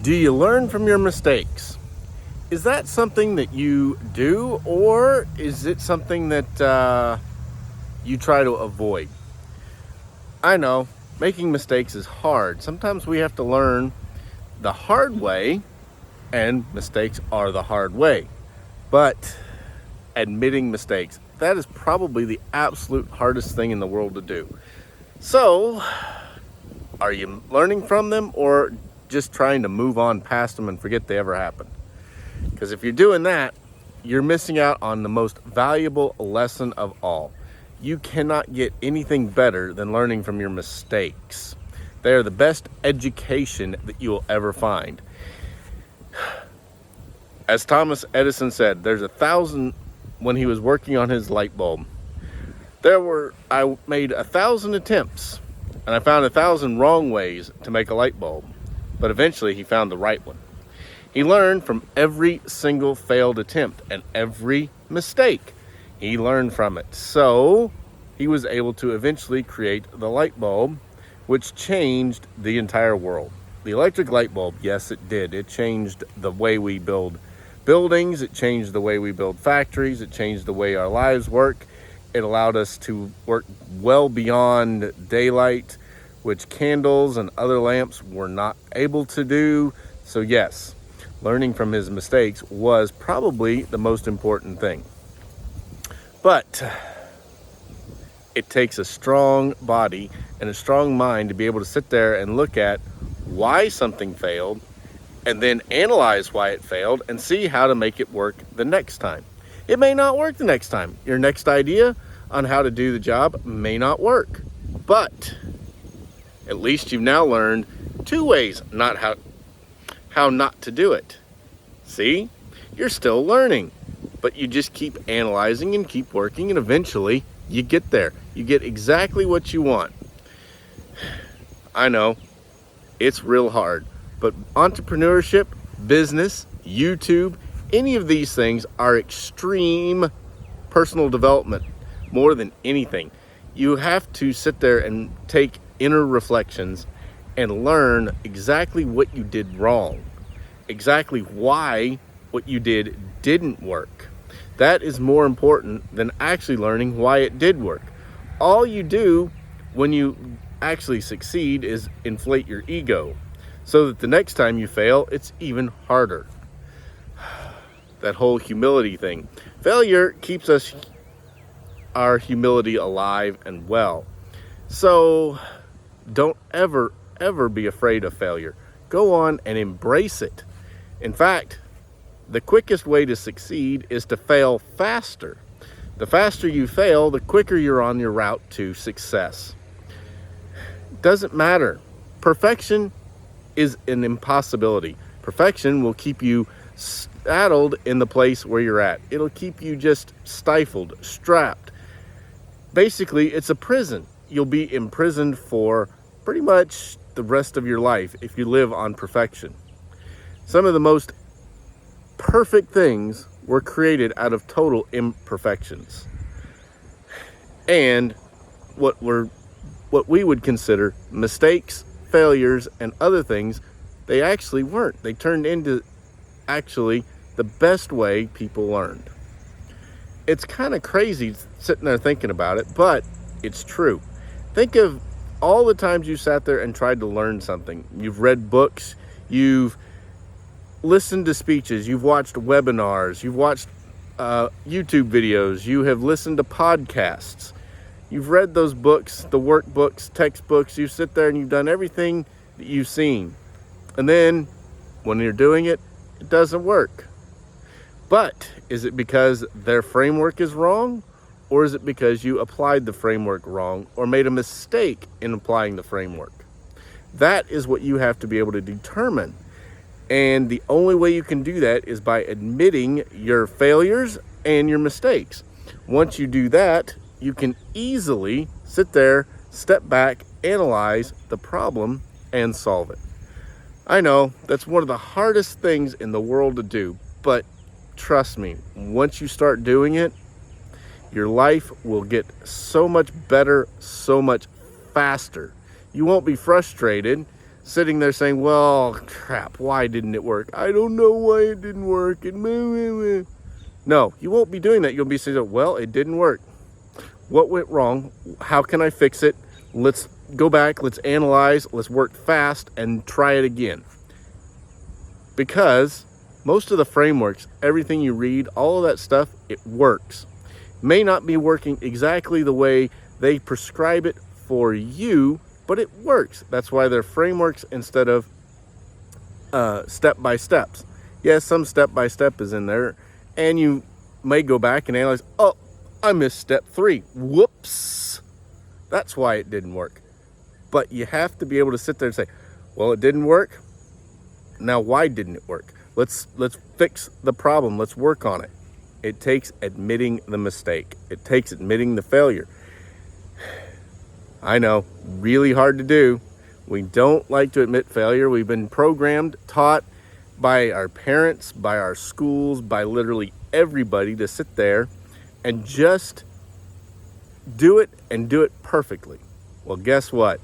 Do you learn from your mistakes? Is that something that you do, or is it something that you try to avoid? I know making mistakes is hard. Sometimes we have to learn the hard way, and mistakes are the hard way. But admitting mistakes, that is probably the absolute hardest thing in the world to do. So, are you learning from them or just trying to move on past them and forget they ever happened? Because if you're doing that, you're missing out on the most valuable lesson of all. You cannot get anything better than learning from your mistakes. They are the best education that you will ever find. As Thomas Edison said, when he was working on his light bulb, I made 1,000 attempts and I found 1,000 wrong ways to make a light bulb, but eventually he found the right one. He learned from every single failed attempt and every mistake. He learned from it. So he was able to eventually create the light bulb, which changed the entire world. The electric light bulb, yes, it did. It changed the way we build buildings. It changed the way we build factories. It changed the way our lives work. It allowed us to work well beyond daylight, which candles and other lamps were not able to do. So yes, learning from his mistakes was probably the most important thing. But it takes a strong body and a strong mind to be able to sit there and look at why something failed and then analyze why it failed and see how to make it work the next time. It may not work the next time. Your next idea on how to do the job may not work, but at least you've now learned 2 ways how not to do it. See, you're still learning, but you just keep analyzing and keep working, and eventually you get there. You get exactly what you want. I know, it's real hard, but entrepreneurship, business, YouTube, any of these things are extreme personal development more than anything. You have to sit there and take inner reflections and learn exactly what you did wrong, exactly why what you did didn't work. That is more important than actually learning why it did work. All you do when you actually succeed is inflate your ego so that the next time you fail, it's even harder. That whole humility thing. Failure keeps our humility alive and well. So don't ever be afraid of failure. Go on and embrace it. In fact, the quickest way to succeed is to fail faster. The faster you fail, the quicker you're on your route to success. Doesn't matter. Perfection is an impossibility. Perfection will keep you saddled in the place where you're at. It'll keep you just stifled, strapped. Basically, it's a prison. You'll be imprisoned for pretty much the rest of your life if you live on perfection. Some of the most perfect things were created out of total imperfections. And what we would consider mistakes, failures, and other things, they actually weren't. They turned into actually the best way people learned. It's kind of crazy sitting there thinking about it, but it's true. Think of all the times you sat there and tried to learn something. You've read books, you've listened to speeches, you've watched webinars, you've watched YouTube videos, you have listened to podcasts, you've read those books, the workbooks, textbooks. You sit there and you've done everything that you've seen. And then when you're doing it, it doesn't work. But is it because their framework is wrong? Or is it because you applied the framework wrong or made a mistake in applying the framework? That is what you have to be able to determine. And the only way you can do that is by admitting your failures and your mistakes. Once you do that, you can easily sit there, step back, analyze the problem, and solve it. I know that's one of the hardest things in the world to do, but trust me, once you start doing it, your life will get so much better, so much faster. You won't be frustrated sitting there saying, well, crap, why didn't it work? I don't know why it didn't work. No, you won't be doing that. You'll be saying, well, it didn't work. What went wrong? How can I fix it? Let's go back, let's analyze, let's work fast and try it again. Because most of the frameworks, everything you read, all of that stuff, it works. May not be working exactly the way they prescribe it for you, but it works. That's why they're frameworks instead of step-by-steps. Yes, some step-by-step is in there, and you may go back and analyze, oh, I missed step 3. Whoops. That's why it didn't work. But you have to be able to sit there and say, well, it didn't work. Now, why didn't it work? Let's fix the problem. Let's work on it. It takes admitting the mistake. It takes admitting the failure. I know, really hard to do. We don't like to admit failure. We've been programmed, taught by our parents, by our schools, by literally everybody to sit there and just do it and do it perfectly. Well, guess what?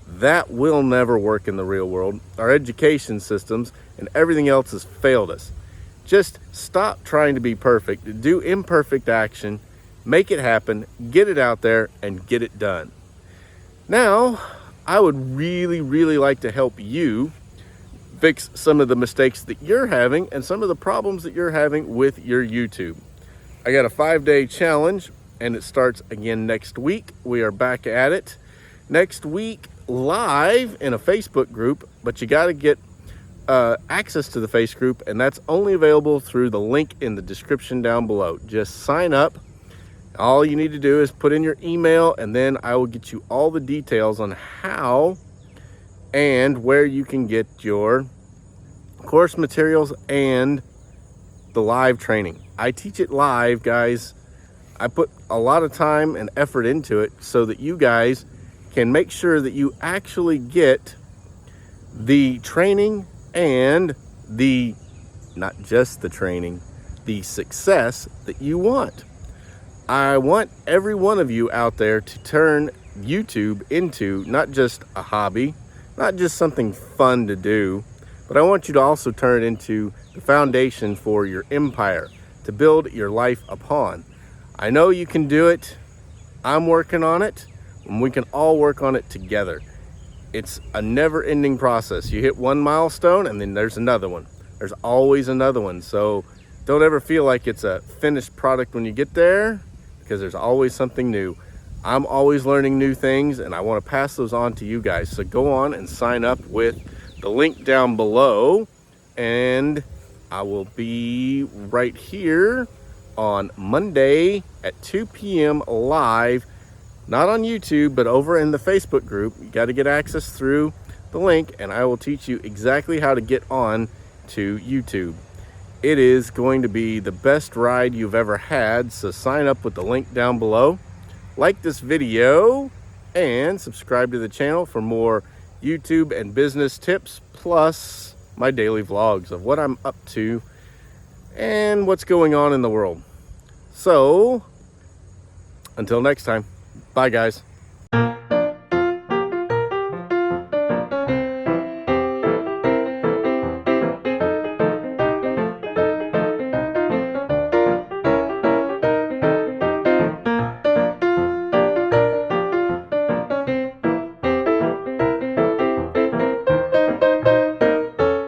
That will never work in the real world. Our education systems and everything else has failed us. Just stop trying to be perfect. Do imperfect action, make it happen, get it out there, and get it done. Now, I would really, really like to help you fix some of the mistakes that you're having and some of the problems that you're having with your YouTube. I got a 5-day challenge, and it starts again next week. We are back at it next week live in a Facebook group, but you got to get access to the face group, and that's only available through the link in the description down below. Just sign up. All you need to do is put in your email, and then I will get you all the details on how and where you can get your course materials and the live training. I teach it live, guys. I put a lot of time and effort into it so that you guys can make sure that you actually get the training and not just the training, the success that you want. I want every one of you out there to turn YouTube into not just a hobby, not just something fun to do, but I want you to also turn it into the foundation for your empire to build your life upon. I know you can do it. I'm working on it, and we can all work on it together. It's a never-ending process. You hit one milestone, and then there's another one. There's always another one. So don't ever feel like it's a finished product when you get there, because there's always something new. I'm always learning new things, and I want to pass those on to you guys. So go on and sign up with the link down below, and I will be right here on Monday at 2 p.m. live, not on YouTube, but over in the Facebook group. You got to get access through the link, and I will teach you exactly how to get on to YouTube. It is going to be the best ride you've ever had, so sign up with the link down below. Like this video and subscribe to the channel for more YouTube and business tips, plus my daily vlogs of what I'm up to and what's going on in the world. So, until next time, bye guys.